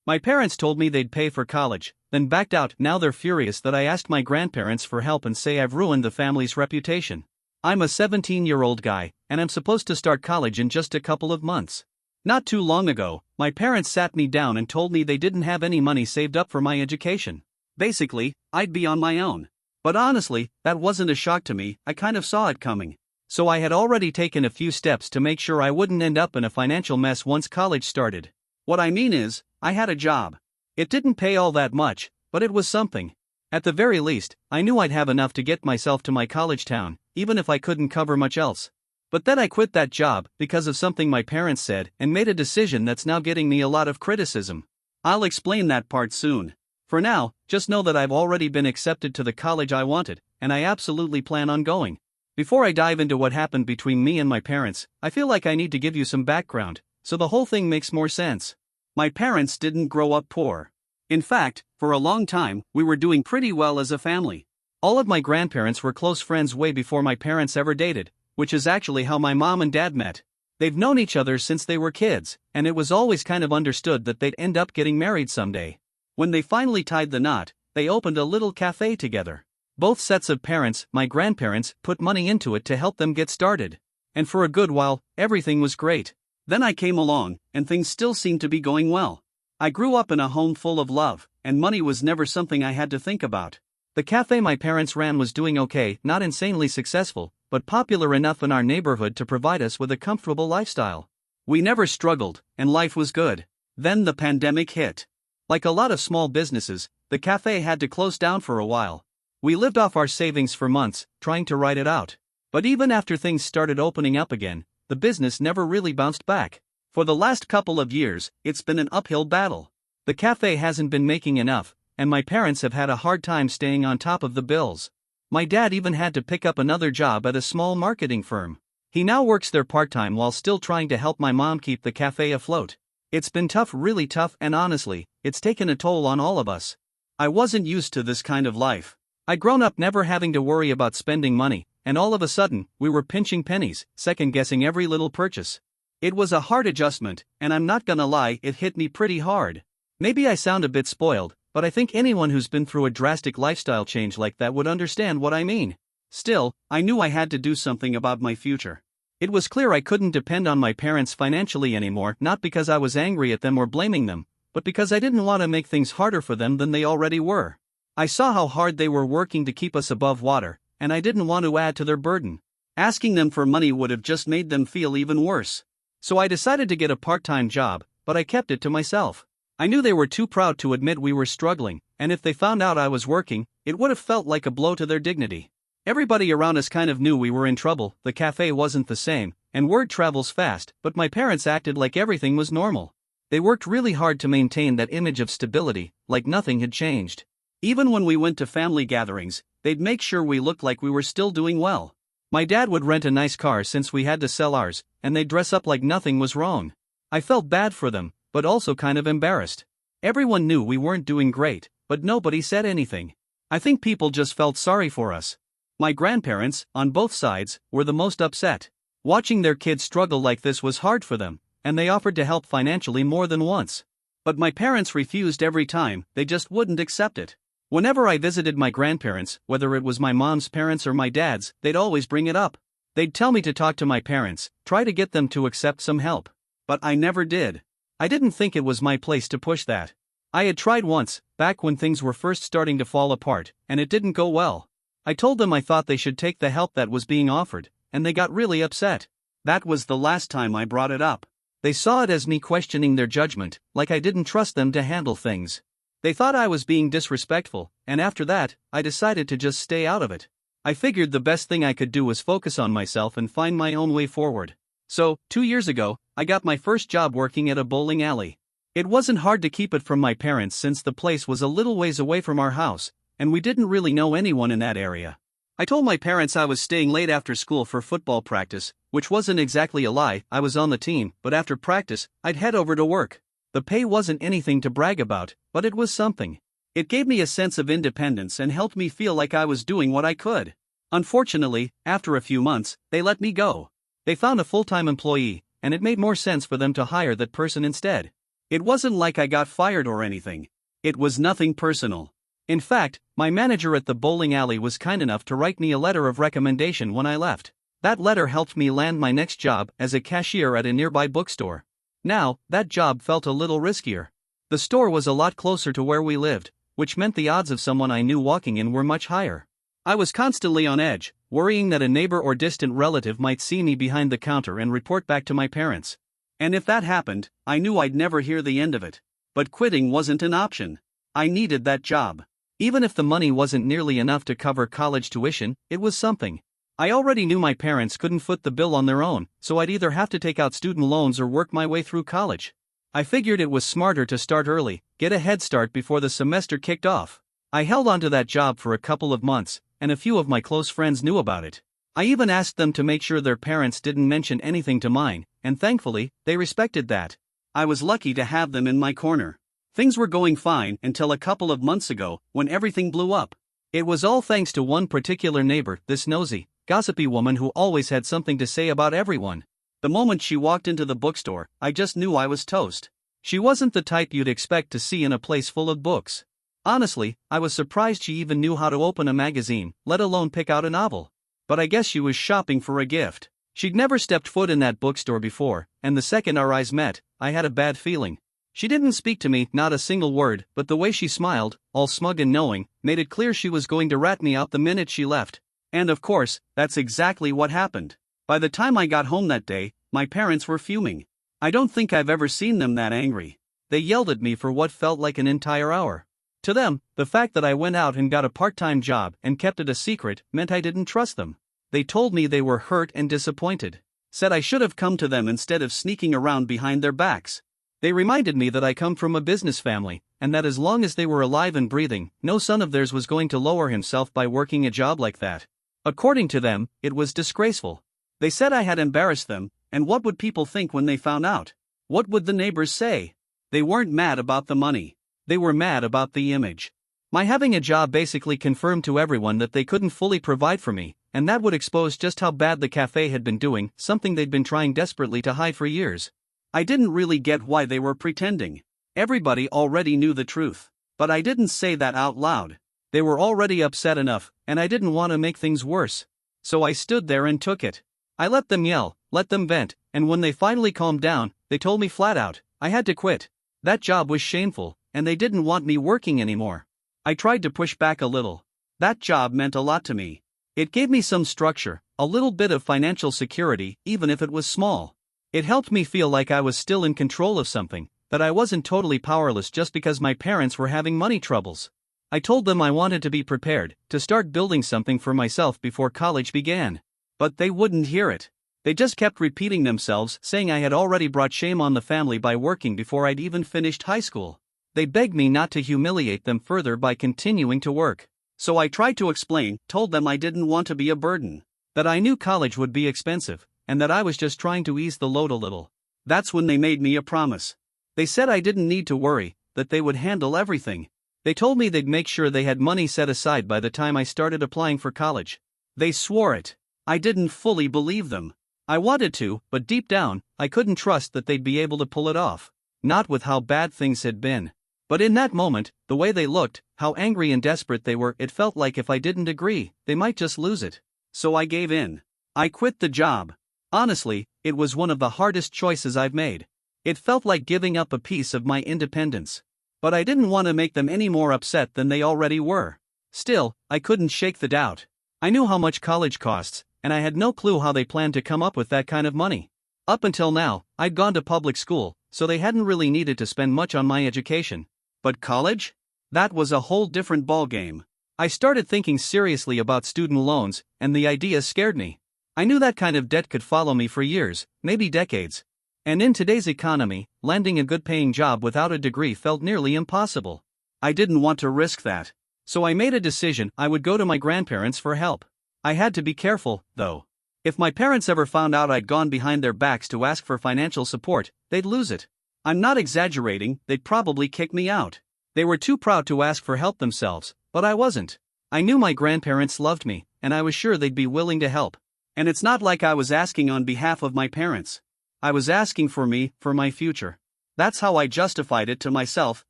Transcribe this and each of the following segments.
My parents told me they'd pay for college, then backed out. Now they're furious that I asked my grandparents for help and say I've ruined the family's reputation. I'm a 17-year-old guy, and I'm supposed to start college in just a couple of months. Not too long ago, my parents sat me down and told me they didn't have any money saved up for my education. Basically, I'd be on my own. But honestly, that wasn't a shock to me. I kind of saw it coming. So I had already taken a few steps to make sure I wouldn't end up in a financial mess once college started. What I mean is, I had a job. It didn't pay all that much, but it was something. At the very least, I knew I'd have enough to get myself to my college town, even if I couldn't cover much else. But then I quit that job because of something my parents said and made a decision that's now getting me a lot of criticism. I'll explain that part soon. For now, just know that I've already been accepted to the college I wanted, and I absolutely plan on going. Before I dive into what happened between me and my parents, I feel like I need to give you some background, so the whole thing makes more sense. My parents didn't grow up poor. In fact, for a long time, we were doing pretty well as a family. All of my grandparents were close friends way before my parents ever dated, which is actually how my mom and dad met. They've known each other since they were kids, and it was always kind of understood that they'd end up getting married someday. When they finally tied the knot, they opened a little cafe together. Both sets of parents, my grandparents, put money into it to help them get started. And for a good while, everything was great. Then I came along, and things still seemed to be going well. I grew up in a home full of love, and money was never something I had to think about. The cafe my parents ran was doing okay, not insanely successful, but popular enough in our neighborhood to provide us with a comfortable lifestyle. We never struggled, and life was good. Then the pandemic hit. Like a lot of small businesses, the cafe had to close down for a while. We lived off our savings for months, trying to ride it out. But even after things started opening up again, the business never really bounced back. For the last couple of years, it's been an uphill battle. The cafe hasn't been making enough, and my parents have had a hard time staying on top of the bills. My dad even had to pick up another job at a small marketing firm. He now works there part-time while still trying to help my mom keep the cafe afloat. It's been tough, really tough, and honestly, it's taken a toll on all of us. I wasn't used to this kind of life. I'd grown up never having to worry about spending money, and all of a sudden, we were pinching pennies, second-guessing every little purchase. It was a hard adjustment, and I'm not gonna lie, it hit me pretty hard. Maybe I sound a bit spoiled, but I think anyone who's been through a drastic lifestyle change like that would understand what I mean. Still, I knew I had to do something about my future. It was clear I couldn't depend on my parents financially anymore, not because I was angry at them or blaming them, but because I didn't want to make things harder for them than they already were. I saw how hard they were working to keep us above water, and I didn't want to add to their burden. Asking them for money would have just made them feel even worse. So I decided to get a part-time job, but I kept it to myself. I knew they were too proud to admit we were struggling, and if they found out I was working, it would have felt like a blow to their dignity. Everybody around us kind of knew we were in trouble. The cafe wasn't the same, and word travels fast, but my parents acted like everything was normal. They worked really hard to maintain that image of stability, like nothing had changed. Even when we went to family gatherings, they'd make sure we looked like we were still doing well. My dad would rent a nice car since we had to sell ours, and they'd dress up like nothing was wrong. I felt bad for them, but also kind of embarrassed. Everyone knew we weren't doing great, but nobody said anything. I think people just felt sorry for us. My grandparents, on both sides, were the most upset. Watching their kids struggle like this was hard for them, and they offered to help financially more than once. But my parents refused every time, they just wouldn't accept it. Whenever I visited my grandparents, whether it was my mom's parents or my dad's, they'd always bring it up. They'd tell me to talk to my parents, try to get them to accept some help. But I never did. I didn't think it was my place to push that. I had tried once, back when things were first starting to fall apart, and it didn't go well. I told them I thought they should take the help that was being offered, and they got really upset. That was the last time I brought it up. They saw it as me questioning their judgment, like I didn't trust them to handle things. They thought I was being disrespectful, and after that, I decided to just stay out of it. I figured the best thing I could do was focus on myself and find my own way forward. So, 2 years ago, I got my first job working at a bowling alley. It wasn't hard to keep it from my parents since the place was a little ways away from our house, and we didn't really know anyone in that area. I told my parents I was staying late after school for football practice, which wasn't exactly a lie. I was on the team, but after practice, I'd head over to work. The pay wasn't anything to brag about, but it was something. It gave me a sense of independence and helped me feel like I was doing what I could. Unfortunately, after a few months, they let me go. They found a full-time employee, and it made more sense for them to hire that person instead. It wasn't like I got fired or anything. It was nothing personal. In fact, my manager at the bowling alley was kind enough to write me a letter of recommendation when I left. That letter helped me land my next job as a cashier at a nearby bookstore. Now, that job felt a little riskier. The store was a lot closer to where we lived, which meant the odds of someone I knew walking in were much higher. I was constantly on edge, worrying that a neighbor or distant relative might see me behind the counter and report back to my parents. And if that happened, I knew I'd never hear the end of it. But quitting wasn't an option. I needed that job. Even if the money wasn't nearly enough to cover college tuition, it was something. I already knew my parents couldn't foot the bill on their own, so I'd either have to take out student loans or work my way through college. I figured it was smarter to start early, get a head start before the semester kicked off. I held onto that job for a couple of months, and a few of my close friends knew about it. I even asked them to make sure their parents didn't mention anything to mine, and thankfully, they respected that. I was lucky to have them in my corner. Things were going fine until a couple of months ago, when everything blew up. It was all thanks to one particular neighbor, this nosy, gossipy woman who always had something to say about everyone. The moment she walked into the bookstore, I just knew I was toast. She wasn't the type you'd expect to see in a place full of books. Honestly, I was surprised she even knew how to open a magazine, let alone pick out a novel. But I guess she was shopping for a gift. She'd never stepped foot in that bookstore before, and the second our eyes met, I had a bad feeling. She didn't speak to me, not a single word, but the way she smiled, all smug and knowing, made it clear she was going to rat me out the minute she left. And of course, that's exactly what happened. By the time I got home that day, my parents were fuming. I don't think I've ever seen them that angry. They yelled at me for what felt like an entire hour. To them, the fact that I went out and got a part-time job and kept it a secret meant I didn't trust them. They told me they were hurt and disappointed. Said I should have come to them instead of sneaking around behind their backs. They reminded me that I come from a business family, and that as long as they were alive and breathing, no son of theirs was going to lower himself by working a job like that. According to them, it was disgraceful. They said I had embarrassed them, and what would people think when they found out? What would the neighbors say? They weren't mad about the money. They were mad about the image. My having a job basically confirmed to everyone that they couldn't fully provide for me, and that would expose just how bad the cafe had been doing, something they'd been trying desperately to hide for years. I didn't really get why they were pretending. Everybody already knew the truth. But I didn't say that out loud. They were already upset enough, and I didn't want to make things worse. So I stood there and took it. I let them yell, let them vent, and when they finally calmed down, they told me flat out, I had to quit. That job was shameful, and they didn't want me working anymore. I tried to push back a little. That job meant a lot to me. It gave me some structure, a little bit of financial security, even if it was small. It helped me feel like I was still in control of something, that I wasn't totally powerless just because my parents were having money troubles. I told them I wanted to be prepared, to start building something for myself before college began. But they wouldn't hear it. They just kept repeating themselves, saying I had already brought shame on the family by working before I'd even finished high school. They begged me not to humiliate them further by continuing to work. So I tried to explain, told them I didn't want to be a burden, that I knew college would be expensive, and that I was just trying to ease the load a little. That's when they made me a promise. They said I didn't need to worry, that they would handle everything. They told me they'd make sure they had money set aside by the time I started applying for college. They swore it. I didn't fully believe them. I wanted to, but deep down, I couldn't trust that they'd be able to pull it off. Not with how bad things had been. But in that moment, the way they looked, how angry and desperate they were, it felt like if I didn't agree, they might just lose it. So I gave in. I quit the job. Honestly, it was one of the hardest choices I've made. It felt like giving up a piece of my independence. But I didn't want to make them any more upset than they already were. Still, I couldn't shake the doubt. I knew how much college costs, and I had no clue how they planned to come up with that kind of money. Up until now, I'd gone to public school, so they hadn't really needed to spend much on my education. But college? That was a whole different ballgame. I started thinking seriously about student loans, and the idea scared me. I knew that kind of debt could follow me for years, maybe decades. And in today's economy, landing a good-paying job without a degree felt nearly impossible. I didn't want to risk that. So I made a decision I would go to my grandparents for help. I had to be careful, though. If my parents ever found out I'd gone behind their backs to ask for financial support, they'd lose it. I'm not exaggerating, they'd probably kick me out. They were too proud to ask for help themselves, but I wasn't. I knew my grandparents loved me, and I was sure they'd be willing to help. And it's not like I was asking on behalf of my parents. I was asking for me, for my future. That's how I justified it to myself,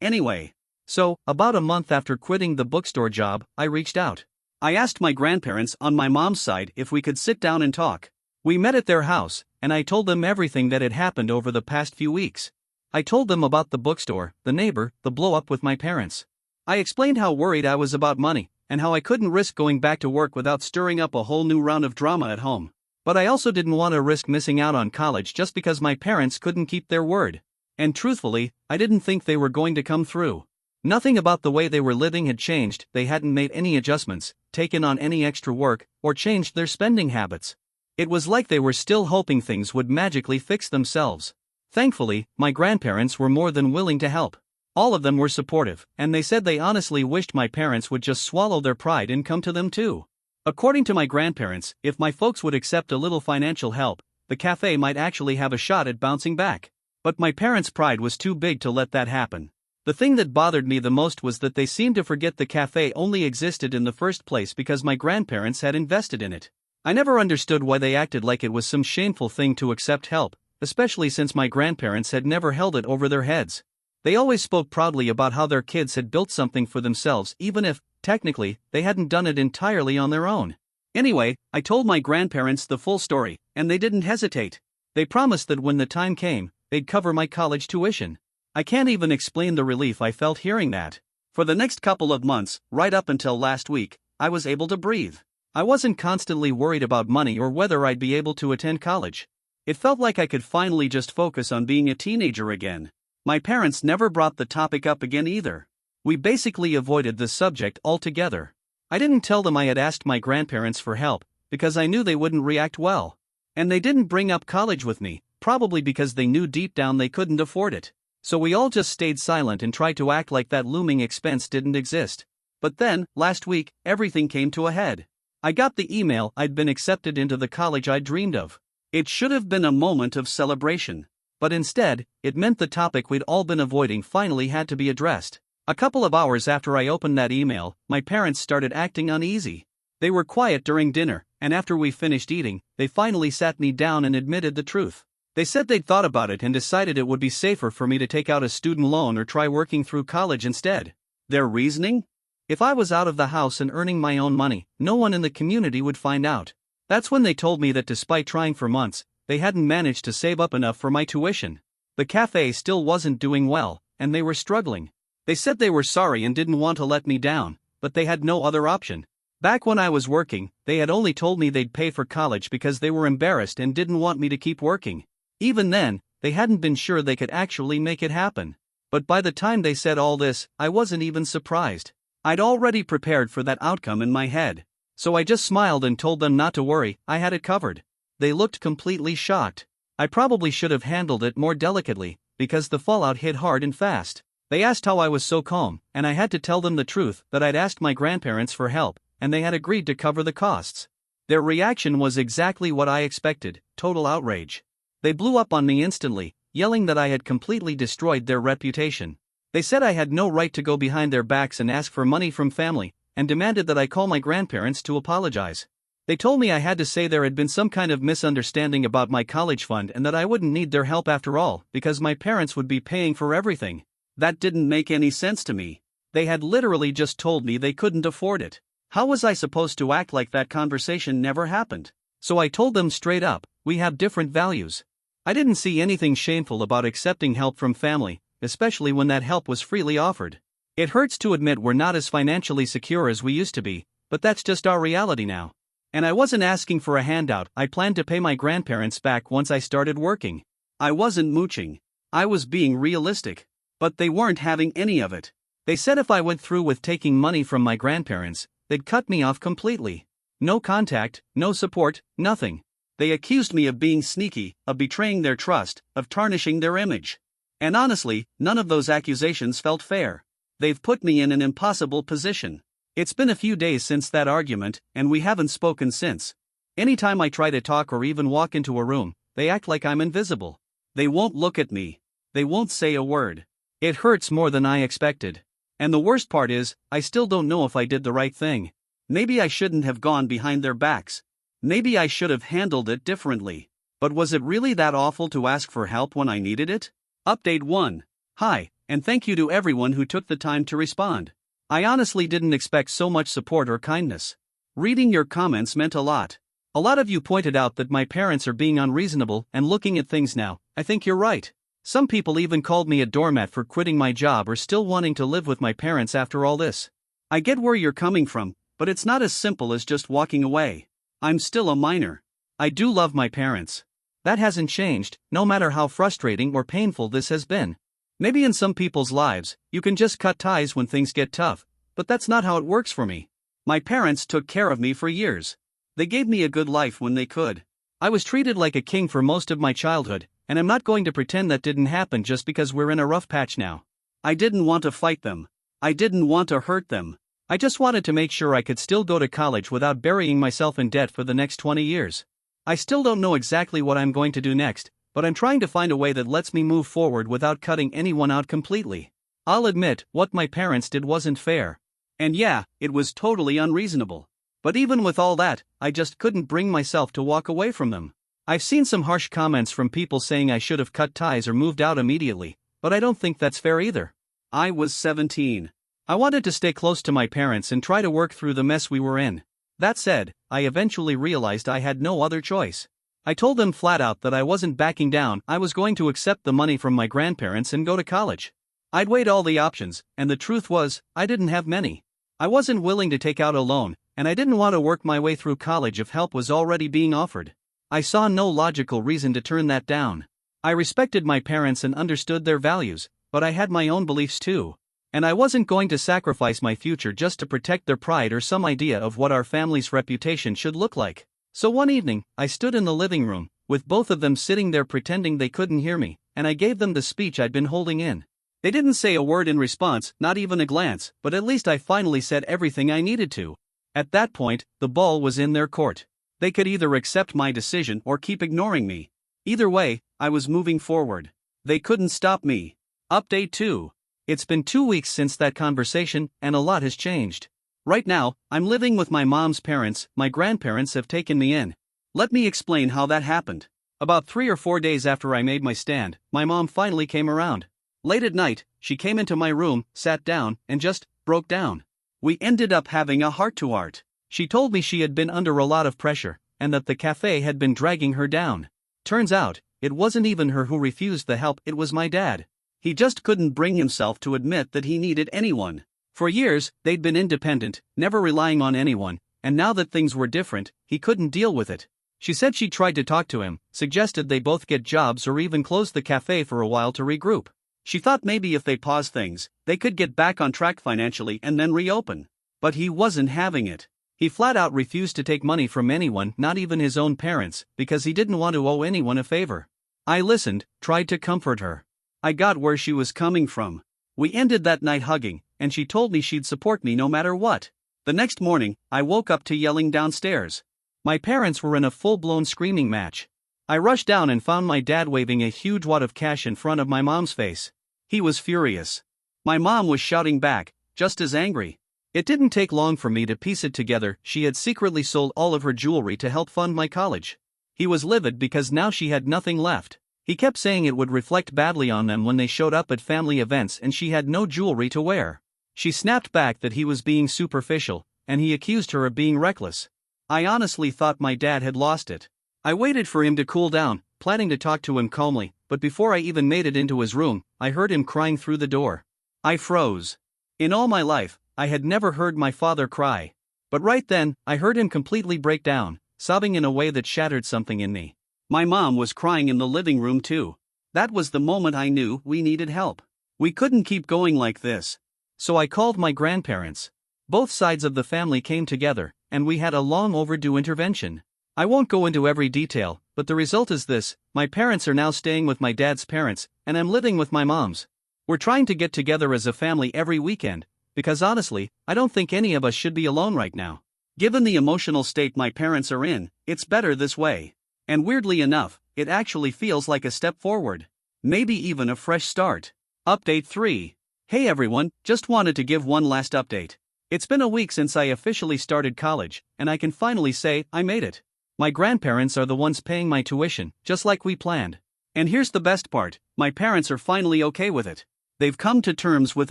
anyway. So, about a month after quitting the bookstore job, I reached out. I asked my grandparents on my mom's side if we could sit down and talk. We met at their house, and I told them everything that had happened over the past few weeks. I told them about the bookstore, the neighbor, the blow-up with my parents. I explained how worried I was about money, and how I couldn't risk going back to work without stirring up a whole new round of drama at home. But I also didn't want to risk missing out on college just because my parents couldn't keep their word. And truthfully, I didn't think they were going to come through. Nothing about the way they were living had changed. They hadn't made any adjustments, taken on any extra work, or changed their spending habits. It was like they were still hoping things would magically fix themselves. Thankfully, my grandparents were more than willing to help. All of them were supportive, and they said they honestly wished my parents would just swallow their pride and come to them too. According to my grandparents, if my folks would accept a little financial help, the cafe might actually have a shot at bouncing back. But my parents' pride was too big to let that happen. The thing that bothered me the most was that they seemed to forget the cafe only existed in the first place because my grandparents had invested in it. I never understood why they acted like it was some shameful thing to accept help, especially since my grandparents had never held it over their heads. They always spoke proudly about how their kids had built something for themselves, even if, technically, they hadn't done it entirely on their own. Anyway, I told my grandparents the full story, and they didn't hesitate. They promised that when the time came, they'd cover my college tuition. I can't even explain the relief I felt hearing that. For the next couple of months, right up until last week, I was able to breathe. I wasn't constantly worried about money or whether I'd be able to attend college. It felt like I could finally just focus on being a teenager again. My parents never brought the topic up again either. We basically avoided the subject altogether. I didn't tell them I had asked my grandparents for help, because I knew they wouldn't react well. And they didn't bring up college with me, probably because they knew deep down they couldn't afford it. So we all just stayed silent and tried to act like that looming expense didn't exist. But then, last week, everything came to a head. I got the email I'd been accepted into the college I dreamed of. It should have been a moment of celebration. But instead, it meant the topic we'd all been avoiding finally had to be addressed. A couple of hours after I opened that email, my parents started acting uneasy. They were quiet during dinner, and after we finished eating, they finally sat me down and admitted the truth. They said they'd thought about it and decided it would be safer for me to take out a student loan or try working through college instead. Their reasoning? If I was out of the house and earning my own money, no one in the community would find out. That's when they told me that despite trying for months, they hadn't managed to save up enough for my tuition. The cafe still wasn't doing well, and they were struggling. They said they were sorry and didn't want to let me down, but they had no other option. Back when I was working, they had only told me they'd pay for college because they were embarrassed and didn't want me to keep working. Even then, they hadn't been sure they could actually make it happen. But by the time they said all this, I wasn't even surprised. I'd already prepared for that outcome in my head. So I just smiled and told them not to worry, I had it covered. They looked completely shocked. I probably should have handled it more delicately, because the fallout hit hard and fast. They asked how I was so calm, and I had to tell them the truth that I'd asked my grandparents for help, and they had agreed to cover the costs. Their reaction was exactly what I expected, total outrage. They blew up on me instantly, yelling that I had completely destroyed their reputation. They said I had no right to go behind their backs and ask for money from family, and demanded that I call my grandparents to apologize. They told me I had to say there had been some kind of misunderstanding about my college fund and that I wouldn't need their help after all, because my parents would be paying for everything. That didn't make any sense to me. They had literally just told me they couldn't afford it. How was I supposed to act like that conversation never happened? So I told them straight up, we have different values. I didn't see anything shameful about accepting help from family, especially when that help was freely offered. It hurts to admit we're not as financially secure as we used to be, but that's just our reality now. And I wasn't asking for a handout. I planned to pay my grandparents back once I started working. I wasn't mooching. I was being realistic. But they weren't having any of it. They said if I went through with taking money from my grandparents, they'd cut me off completely. No contact, no support, nothing. They accused me of being sneaky, of betraying their trust, of tarnishing their image. And honestly, none of those accusations felt fair. They've put me in an impossible position. It's been a few days since that argument, and we haven't spoken since. Anytime I try to talk or even walk into a room, they act like I'm invisible. They won't look at me. They won't say a word. It hurts more than I expected. And the worst part is, I still don't know if I did the right thing. Maybe I shouldn't have gone behind their backs. Maybe I should have handled it differently. But was it really that awful to ask for help when I needed it? Update 1. Hi, and thank you to everyone who took the time to respond. I honestly didn't expect so much support or kindness. Reading your comments meant a lot. A lot of you pointed out that my parents are being unreasonable, and looking at things now, I think you're right. Some people even called me a doormat for quitting my job or still wanting to live with my parents after all this. I get where you're coming from, but it's not as simple as just walking away. I'm still a minor. I do love my parents. That hasn't changed, no matter how frustrating or painful this has been. Maybe in some people's lives, you can just cut ties when things get tough, but that's not how it works for me. My parents took care of me for years. They gave me a good life when they could. I was treated like a king for most of my childhood, and I'm not going to pretend that didn't happen just because we're in a rough patch now. I didn't want to fight them. I didn't want to hurt them. I just wanted to make sure I could still go to college without burying myself in debt for the next 20 years. I still don't know exactly what I'm going to do next, but I'm trying to find a way that lets me move forward without cutting anyone out completely. I'll admit, what my parents did wasn't fair. And yeah, it was totally unreasonable. But even with all that, I just couldn't bring myself to walk away from them. I've seen some harsh comments from people saying I should have cut ties or moved out immediately, but I don't think that's fair either. I was 17. I wanted to stay close to my parents and try to work through the mess we were in. That said, I eventually realized I had no other choice. I told them flat out that I wasn't backing down. I was going to accept the money from my grandparents and go to college. I'd weighed all the options, and the truth was, I didn't have many. I wasn't willing to take out a loan, and I didn't want to work my way through college if help was already being offered. I saw no logical reason to turn that down. I respected my parents and understood their values, but I had my own beliefs too. And I wasn't going to sacrifice my future just to protect their pride or some idea of what our family's reputation should look like. So one evening, I stood in the living room, with both of them sitting there pretending they couldn't hear me, and I gave them the speech I'd been holding in. They didn't say a word in response, not even a glance, but at least I finally said everything I needed to. At that point, the ball was in their court. They could either accept my decision or keep ignoring me. Either way, I was moving forward. They couldn't stop me. Update 2. It's been 2 weeks since that conversation, and a lot has changed. Right now, I'm living with my mom's parents. My grandparents have taken me in. Let me explain how that happened. About 3 or 4 days after I made my stand, my mom finally came around. Late at night, she came into my room, sat down, and just broke down. We ended up having a heart-to-heart. She told me she had been under a lot of pressure, and that the cafe had been dragging her down. Turns out, it wasn't even her who refused the help, it was my dad. He just couldn't bring himself to admit that he needed anyone. For years, they'd been independent, never relying on anyone, and now that things were different, he couldn't deal with it. She said she tried to talk to him, suggested they both get jobs or even close the cafe for a while to regroup. She thought maybe if they paused things, they could get back on track financially and then reopen. But he wasn't having it. He flat out refused to take money from anyone, not even his own parents, because he didn't want to owe anyone a favor. I listened, tried to comfort her. I got where she was coming from. We ended that night hugging, and she told me she'd support me no matter what. The next morning, I woke up to yelling downstairs. My parents were in a full-blown screaming match. I rushed down and found my dad waving a huge wad of cash in front of my mom's face. He was furious. My mom was shouting back, just as angry. It didn't take long for me to piece it together. She had secretly sold all of her jewelry to help fund my college. He was livid because now she had nothing left. He kept saying it would reflect badly on them when they showed up at family events and she had no jewelry to wear. She snapped back that he was being superficial, and he accused her of being reckless. I honestly thought my dad had lost it. I waited for him to cool down, planning to talk to him calmly, but before I even made it into his room, I heard him crying through the door. I froze. In all my life, I had never heard my father cry. But right then, I heard him completely break down, sobbing in a way that shattered something in me. My mom was crying in the living room too. That was the moment I knew we needed help. We couldn't keep going like this. So I called my grandparents. Both sides of the family came together, and we had a long overdue intervention. I won't go into every detail, but the result is this: my parents are now staying with my dad's parents, and I'm living with my mom's. We're trying to get together as a family every weekend, because honestly, I don't think any of us should be alone right now. Given the emotional state my parents are in, it's better this way. And weirdly enough, it actually feels like a step forward. Maybe even a fresh start. Update 3. Hey everyone, just wanted to give one last update. It's been a week since I officially started college, and I can finally say I made it. My grandparents are the ones paying my tuition, just like we planned. And here's the best part, my parents are finally okay with it. They've come to terms with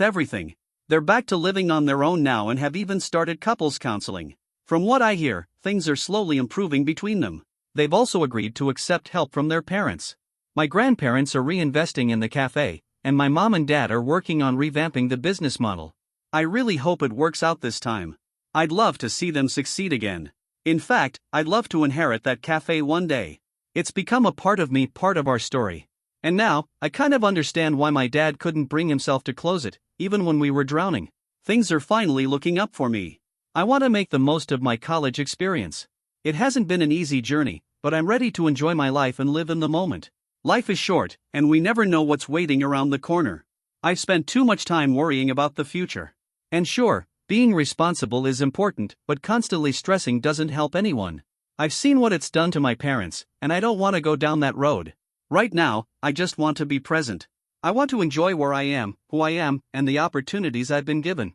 everything. They're back to living on their own now and have even started couples counseling. From what I hear, things are slowly improving between them. They've also agreed to accept help from their parents. My grandparents are reinvesting in the cafe, and my mom and dad are working on revamping the business model. I really hope it works out this time. I'd love to see them succeed again. In fact, I'd love to inherit that cafe one day. It's become a part of me, part of our story. And now, I kind of understand why my dad couldn't bring himself to close it, even when we were drowning. Things are finally looking up for me. I want to make the most of my college experience. It hasn't been an easy journey, but I'm ready to enjoy my life and live in the moment. Life is short, and we never know what's waiting around the corner. I've spent too much time worrying about the future. And sure, being responsible is important, but constantly stressing doesn't help anyone. I've seen what it's done to my parents, and I don't want to go down that road. Right now, I just want to be present. I want to enjoy where I am, who I am, and the opportunities I've been given.